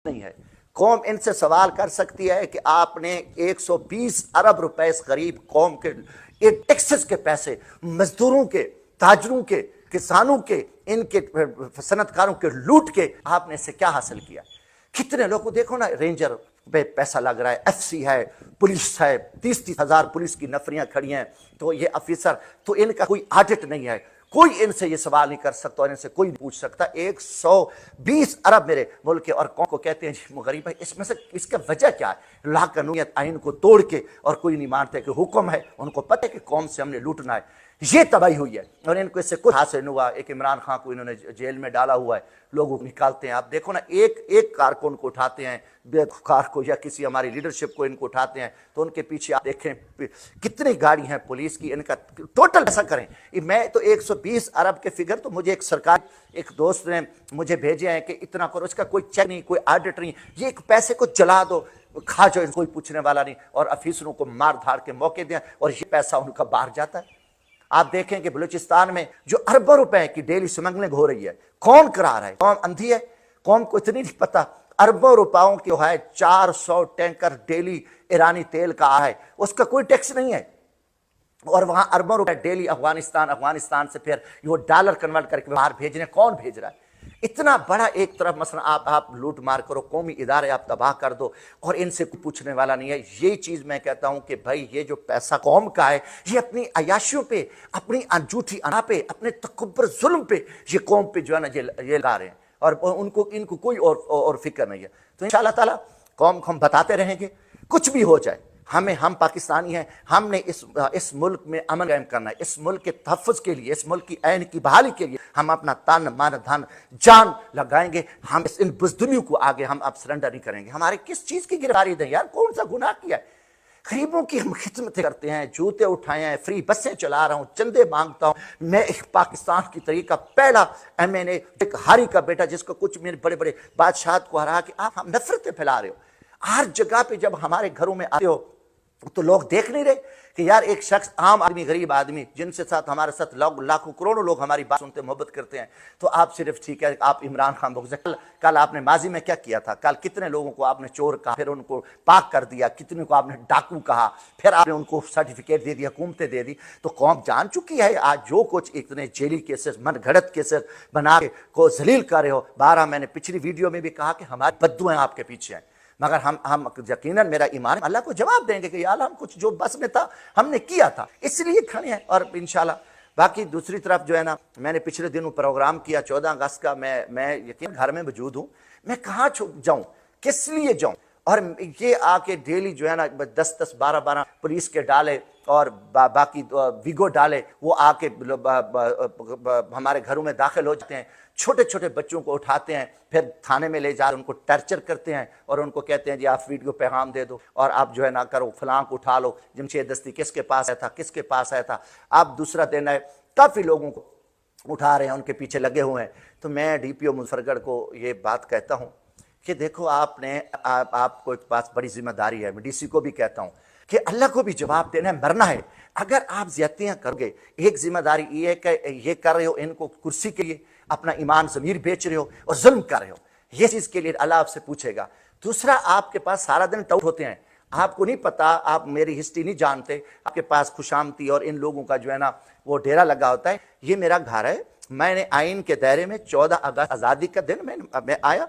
नहीं है। कौम इनसे सवाल कर सकती है कि आपने 120 अरब रुपए इस गरीब कौम के टैक्सेस के पैसे, मजदूरों के, ताजरों के, किसानों के, इनके सनतकारों के लूट के आपने इससे क्या हासिल किया? कितने लोगों को देखो ना, रेंजर पे पैसा लग रहा है, एफसी है, पुलिस है, 30-30 हजार पुलिस की नफरियां खड़ी हैं, तो ये ऑफिसर, तो इनका कोई ऑडिट नहीं है, कोई इनसे ये सवाल नहीं कर सकता और इनसे कोई नहीं पूछ सकता। 120 अरब मेरे मुल्क के, और कौन को कहते हैं गरीब है? इसमें से इसका वजह क्या है? ला कानूनियत आइन को तोड़ के, और कोई नहीं मानते कि हुक्म है, उनको पता है कि कौम से हमने लूटना है, ये तबाही हुई है और इनको इससे कुछ हासिल हुआ। एक इमरान खान को इन्होंने जेल में डाला हुआ है, लोगों को निकालते हैं। आप देखो ना, एक एक कारकुन को उठाते हैं, बेकार को या किसी हमारी लीडरशिप को इनको उठाते हैं, तो उनके पीछे आप देखें कितनी गाड़ी हैं पुलिस की, इनका टोटल ऐसा करें। मैं तो 120 अरब के फिगर तो मुझे एक सरकार, एक दोस्त ने मुझे भेजे हैं कि इतना करो, इसका कोई चेक नहीं, कोई ऑडिट नहीं, ये एक पैसे को जला दो, खा जाओ, कोई पूछने वाला नहीं, और अफीसरों को मार धाड़ के मौके दें और ये पैसा उनका बाहर जाता है। आप देखें कि बलूचिस्तान में जो अरबों रुपए की डेली स्मगलिंग हो रही है, कौन करा रहा है? कौम अंधी है? कौम को इतनी नहीं पता अरबों रुपयों की है 400 टैंकर डेली ईरानी तेल का है, उसका कोई टैक्स नहीं है, और वहां अरबों रुपए डेली अफगानिस्तान से फिर वो डॉलर कन्वर्ट करके बाहर भेज रहे हैं। कौन भेज रहा है? इतना बड़ा एक तरफ मसला, आप लूट मार करो, कौमी इदारे आप तबाह कर दो और इनसे कोई पूछने वाला नहीं है। ये चीज मैं कहता हूं कि भाई ये जो पैसा कौम का है, ये अपनी अयाशियों पे, अपनी झूठी अना पे, अपने तकब्बर जुल्म पे ये कौम पे जो है ना ये लगा रहे हैं, और इनको कोई और फिक्र नहीं है। तो इंशाअल्लाह ताला कौम को हम बताते रहेंगे, कुछ भी हो जाए, हम पाकिस्तानी हैं, हमने इस मुल्क में अमन कायम करना है। इस मुल्क के तहफ़्फ़ुज़ के लिए, इस मुल्क की ऐन की बहाली के लिए हम अपना तन मन धन जान लगाएंगे। हम इन बुज़दिलों को आगे हम अब सरेंडर नहीं करेंगे। हमारे किस चीज़ की गिरफ्तारी दें यार? कौन सा गुनाह किया है? गरीबों की हम खिदमतें करते हैं, जूते उठाए हैं, फ्री बसें चला रहा हूँ, चंदे मांगता हूँ। मैं एक पाकिस्तान की तरीका पहला MNA, एक हारी का बेटा, जिसको कुछ मेरे बड़े बड़े बादशाह को हरा के आप हम नफरतें फैला रहे हो। हर जगह पे जब हमारे घरों में आते हो तो लोग देख नहीं रहे कि यार एक शख्स, आम आदमी, गरीब आदमी, जिनसे साथ हमारे साथ लाखों करोड़ों लोग हमारी बात सुनते, मोहब्बत करते हैं, तो आप सिर्फ ठीक है आप इमरान खान बोल सकते। कल आपने माजी में क्या किया था? कल कितने लोगों को आपने चोर कहा, फिर उनको पाक कर दिया, कितने को आपने डाकू कहा, फिर आपने उनको सर्टिफिकेट दे दिया, हुकूमतें दे दी। तो कौम जान चुकी है आज जो कुछ इतने जेली केसेस, मन घड़त केसेस बना के को जलील कर रहे हो। 12 मैंने पिछली वीडियो में भी कहा कि हमारी बद्दुआएं आपके पीछे हैं, मगर हम यकीनन, मेरा ईमान, अल्लाह को जवाब देंगे कि यार हम कुछ जो बस में था हमने किया था, इसलिए खड़े हैं। और इंशाल्लाह बाकी दूसरी तरफ जो है ना, मैंने पिछले दिनों प्रोग्राम किया 14 अगस्त का, मैं यकीन घर में मौजूद हूँ, मैं कहाँ जाऊँ, किस लिए जाऊँ? और ये आके डेली जो है ना 10-10, 12-12 पुलिस के डाले और बाकी विगो डाले, वो आके हमारे घरों में दाखिल हो जाते हैं, छोटे छोटे बच्चों को उठाते हैं, फिर थाने में ले जा उनको टर्चर करते हैं और उनको कहते हैं जी आप वीडियो पैगाम दे दो और आप जो है ना करो, फलां को उठा लो, जमशेद दस्ती किसके पास आया था, किसके पास आया था। आप दूसरा दिन है, काफ़ी लोगों को उठा रहे हैं, उनके पीछे लगे हुए हैं। तो मैं DPO मुजफ्फरगढ़ को ये बात कहता हूँ कि देखो आपको एक पास बड़ी जिम्मेदारी है। मैं DC को भी कहता हूँ कि अल्लाह को भी जवाब देना है, मरना है। अगर आप ज्यादतियाँ करोगे, एक जिम्मेदारी ये है कि ये कर रहे हो, इनको कुर्सी के लिए अपना ईमान ज़मीर बेच रहे हो और जुल्म कर रहे हो, ये चीज़ के लिए अल्लाह आपसे पूछेगा। दूसरा, आपके पास सारा दिन टाउट होते हैं, आपको नहीं पता, आप मेरी हिस्ट्री नहीं जानते, आपके पास खुशामती और इन लोगों का जो है ना वो डेरा लगा होता है। ये मेरा घर है, मैंने आइन के दायरे में 14 अगस्त आज़ादी का दिन मैं आया,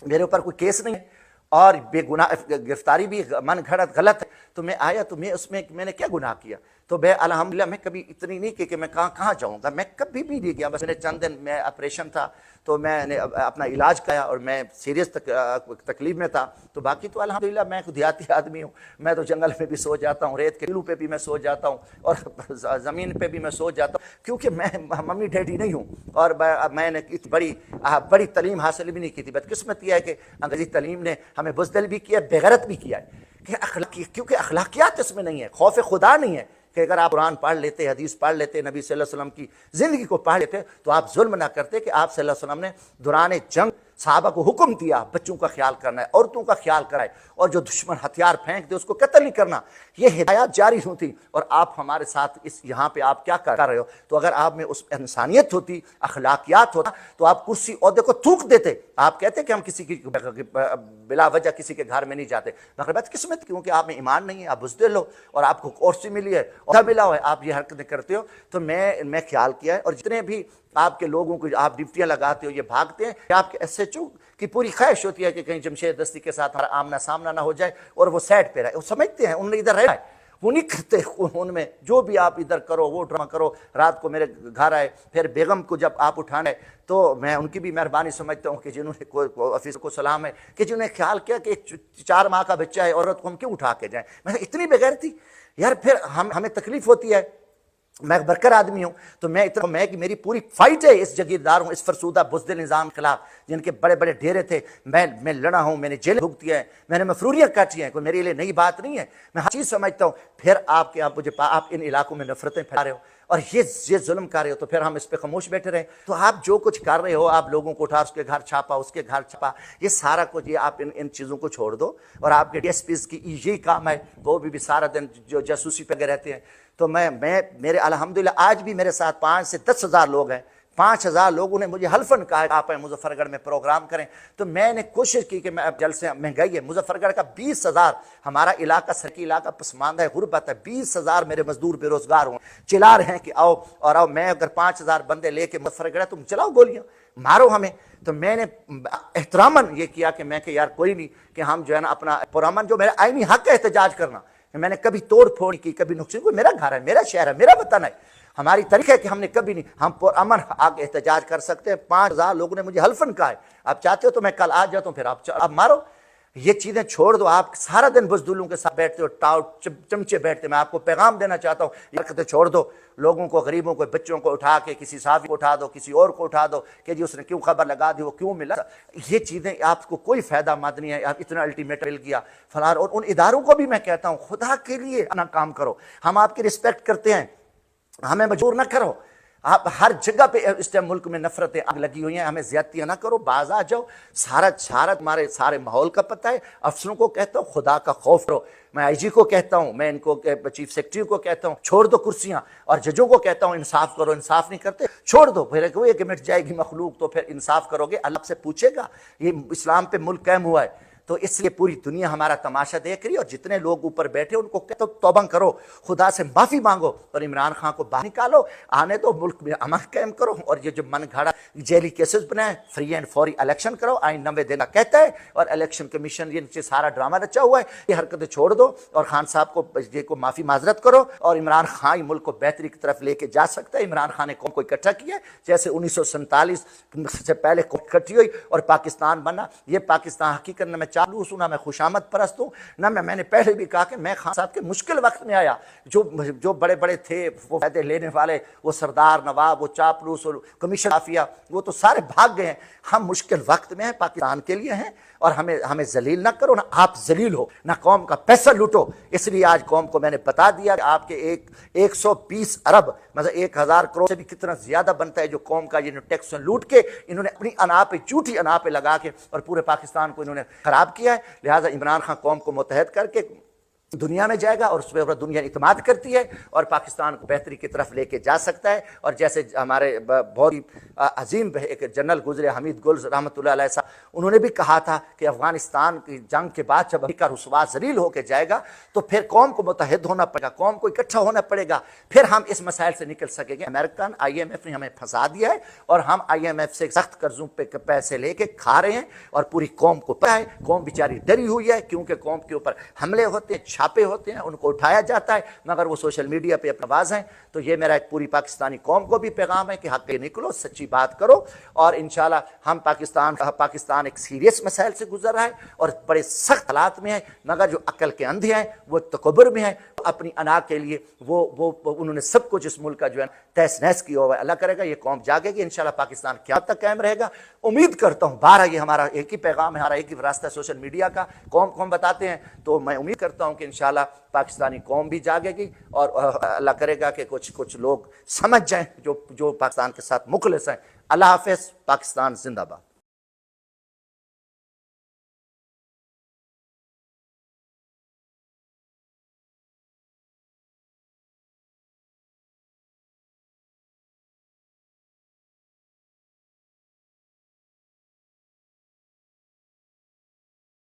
मेरे ऊपर कोई केस नहीं है और बेगुनाह, गिरफ्तारी भी मन घड़त गलत है, तो मैं आया, तो मैं उसमें मैंने क्या गुनाह किया? तो मैं अल्हम्दुलिल्लाह मैं कभी इतनी नहीं कि मैं कहाँ जाऊँगा, मैं कभी भी नहीं गया। बस मैंने चंद दिन में ऑपरेशन था तो मैंने अपना इलाज किया और मैं सीरियस तकलीफ में था। तो बाकी तो अल्हम्दुलिल्लाह मैं देहाती आदमी हूँ, मैं तो जंगल में भी सो जाता हूँ, रेत के टीलों पे भी मैं सो जाता हूँ और ज़मीन पे भी मैं सो जाता हूँ, क्योंकि मैं मम्मी डैडी नहीं हूँ और मैंने बड़ी तलीम हासिल भी नहीं की थी। बदकिस्मत यह है कि अंग्रेजी तलीम ने हमें बुज़दिल भी किया, बेगैरत भी किया है कि क्योंकि अखलाकियात इसमें नहीं है, खौफ खुदा नहीं है कि अगर आप कुरान पढ़ लेते, हदीस पढ़ लेते, नबी सल्लल्लाहु अलैहि वसल्लम की ज़िंदगी को पढ़ लेते, तो आप जुल्म ना करते कि आप सल्लल्लाहु अलैहि वसल्लम ने दौरान जंग सहाबा को हुक्म दिया बच्चों का ख्याल करना है, औरतों का ख्याल करना है, और जो दुश्मन हथियार फेंक दे उसको कत्ल नहीं करना। ये हिदायत जारी होती और आप हमारे साथ इस यहाँ पे आप क्या कर रहे हो। तो अगर आप में उस इंसानियत होती, अखलाकियात होता, तो आप कुर्सी ओहदे को थूक देते। आप कहते कि हम किसी की बिला वजह किसी के घर में नहीं जाते, मगर बात किस्मत, क्योंकि आप में ईमान नहीं है, आप बुज़दिल हो और आपको कुर्सी मिली है और मिला हुआ है, आप ये हरकतें करते हो। तो मैं ख्याल किया है, और जितने भी आपके लोगों को आप ड्यूटियां लगाते हो, ये भागते हैं, आपके SHO की पूरी ख्वाहिश होती है कि कहीं जमशेद दस्ती के साथ हमारा आमना सामना ना हो जाए और वो साइड पे रहे। वो समझते हैं उन्होंने इधर रहना है, वो नहीं करते। उनमें जो भी आप इधर करो, वो ड्रामा करो, रात को मेरे घर आए, फिर बेगम को जब आप उठाने, तो मैं उनकी भी मेहरबानी समझता हूँ कि जिन्होंने ऑफिस को सलाम है कि जिन्होंने ख्याल किया कि एक 4 माह का बच्चा है, औरत को हम क्यों उठा के जाएं। मैं इतनी बेगैरती यार, फिर हमें तकलीफ होती है। मैं बरकर आदमी हूं, तो मैं कि मेरी पूरी फाइट है इस जगीरदार हूं, इस फरसूदा बुज़दिल निज़ाम के खिलाफ, जिनके बड़े बड़े डेरे थे। मैं लड़ा हूं, मैंने जेल भुगती है, मैंने मफरूरियां काटी हैं, कोई मेरे लिए नई बात नहीं है। मैं हर चीज़ समझता हूं। फिर आप इन इलाकों में नफरतें फैला रहे हो और ये जुल्म कर रहे हो, तो फिर हम इस पर खामोश बैठे रहे। तो आप जो कुछ कर रहे हो, आप लोगों को उठा उसके घर छापा, उसके घर छापा, ये सारा कुछ, ये आप इन चीज़ों को छोड़ दो। और आपके DSPs की यही काम है, वो भी सारा दिन जो जासूसी पे रहते हैं। तो मेरे अल्हम्दुलिल्लाह आज भी मेरे साथ 5 से 10 हज़ार लोग हैं। 5,000 लोगों ने मुझे हल्फन कहा आप मुजफ्फरगढ़ में प्रोग्राम करें। तो मैंने कोशिश की कि मैं अब जल से महंगाई है, मुजफ्फरगढ़ का 20,000 हमारा इलाका सरकी इलाका पसमानदा है, गुरबत है। 20,000 मेरे मजदूर बेरोजगार हुए, चिल्ला रहे हैं कि आओ और आओ। मैं अगर 5,000 बंदे लेके मुजफ्फरगढ़, तुम चलाओ गोलियां, मारो हमें। तो मैंने एहतरामन ये किया कि मैं कि यार कोई नहीं, कि हम जो है ना अपना पुरअमन, जो मेरा आईनी हक है एहतजाज करना, मैंने कभी तोड़ फोड़ की, कभी नुकसान। कोई मेरा घर है, मेरा शहर है, मेरा वतन है, हमारी तारीख है कि हमने कभी नहीं, हम अमन आगे एहतजाज कर सकते हैं। 5,000 लोगों ने मुझे हल्फन कहा है। आप चाहते हो तो मैं कल आ जाता हूं, फिर आप मारो। ये चीजें छोड़ दो। आप सारा दिन बुज़दिलों के साथ बैठते हो, टाउट चमचे बैठते। मैं आपको पैगाम देना चाहता हूँ, ये हरकतें छोड़ दो। लोगों को, गरीबों को, बच्चों को उठा के किसी साहब को उठा दो, किसी और को उठा दो कि जी उसने क्यों खबर लगा दी, वो क्यों मिला। ये चीजें आपको कोई फायदा मत नहीं है। आप इतना अल्टीमेट मिल गया फलार। और उन इदारों को भी मैं कहता हूँ, खुदा के लिए अपना काम करो। हम आपकी रिस्पेक्ट करते हैं, हमें मजबूर ना करो। आप हर जगह पे इस टाइम मुल्क में नफरतें आग लगी हुई हैं, हमें ज्यादतियां ना करो, बाज आ जाओ। सारा तुम्हारे सारे माहौल का पता है। अफसरों को कहता हूँ खुदा का खौफ करो। मैं IG को कहता हूँ, मैं इनको चीफ सेक्रेटरी को कहता हूँ, छोड़ दो कुर्सियां। और जजों को कहता हूँ इंसाफ करो, इंसाफ नहीं करते छोड़ दो। फिर वो कि मिट जाएगी मखलूक, तो फिर इंसाफ करोगे, अल्लाह से पूछेगा। ये इस्लाम पे मुल्क कायम हुआ है, तो इसलिए पूरी दुनिया हमारा तमाशा देख रही है। और जितने लोग ऊपर बैठे उनको कहते हो तौबा करो, खुदा से माफी मांगो और इमरान खान को बाहर निकालो, आने दो, मुल्क में अमन कायम करो। और ये जो मन घड़ा जेली केसेस बनाए, फ्री एंड फौरी इलेक्शन करो, आइन 90 देना कहता है। और इलेक्शन कमीशन ये नीचे सारा ड्रामा रचा हुआ है। ये हरकतें छोड़ दो और खान साहब को माफी माजरत करो। और इमरान खान मुल्क को बेहतरी की तरफ लेके जा सकता है। इमरान खान ने कौम को इकट्ठा किया है, जैसे 1947 से पहले इकट्ठी हुई और पाकिस्तान बना। ये पाकिस्तान हकीकत में चालू सुना, मैं खुशामद परस्त हूं ना। मैंने पहले भी कहा कि मैं खान साहब के मुश्किल वक्त में आया। जो बड़े बड़े थे वो फायदे लेने वाले, वो सरदार नवाब, वो चापलूस, कमीशन माफिया, वो तो सारे भाग गए हैं। हम मुश्किल वक्त में हैं, पाकिस्तान के लिए हैं। और हमें जलील ना करो, ना आप जलील हो, ना कौम का पैसा लूटो। इसलिए आज कौम को मैंने बता दिया कि आपके 120 अरब मतलब 1,000 करोड़ से भी कितना ज्यादा बनता है जो कौम का ये टैक्स लूट के इन्होंने अपनी अना पे, झूठी अना पे लगा के और पूरे पाकिस्तान को इन्होंने खराब किया है। लिहाजा इमरान खान कौम को मुत्तहद करके दुनिया में जाएगा और उस पर दुनिया इत्मीनान करती है और पाकिस्तान को बेहतरी की तरफ लेके जा सकता है। और जैसे हमारे बहुत ही अजीम एक जनरल गुजरे हमीद गुल रहमतुल्लाह अलैह साहब, उन्होंने भी कहा था कि अफगानिस्तान की जंग के बाद जब अमेरिका रुसवा जलील होकर जाएगा तो फिर कौम को मुत्तहिद होना पड़ेगा, कौम को इकट्ठा होना पड़ेगा, फिर हम इस मसाइल से निकल सकेंगे। अमेरिकन IMF ने हमें फंसा दिया है और हम IMF से सख्त कर्जों पे पैसे लेके खा रहे हैं और पूरी कौम को पता है। कौम बेचारी डरी हुई है क्योंकि कौम के ऊपर हमले होते हैं, छापे होते हैं, उनको उठाया जाता है, मगर वो सोशल मीडिया पे अपनी आवाज हैं। तो ये मेरा एक पूरी पाकिस्तानी कौम को भी पैगाम है कि हक पे निकलो, सच्ची बात करो। और इंशाल्लाह हम पाकिस्तान एक सीरियस मसाइल से गुजर रहा है और बड़े सख्त हालात में है, मगर जो अकल के अंधे हैं वो तकब्बुर में है, अपनी अना के लिए वो उन्होंने सब कुछ इस मुल्क का जो है तहस नहस किया हुआ है। अल्लाह करेगा ये कौम जागेगी, इंशाल्लाह पाकिस्तान क्या तक कायम रहेगा। उम्मीद करता हूँ 12 ये हमारा एक ही पैगाम है, हमारा एक ही रास्ता है सोशल मीडिया का, कौम बताते हैं। तो मैं उम्मीद करता हूँ कि इंशाल्लाह पाकिस्तानी कौम भी जागेगी और अल्लाह करेगा कि कुछ लोग समझ जाएं जो पाकिस्तान के साथ मुखलिस हैं। अल्लाह हाफिज़। पाकिस्तान जिंदाबाद।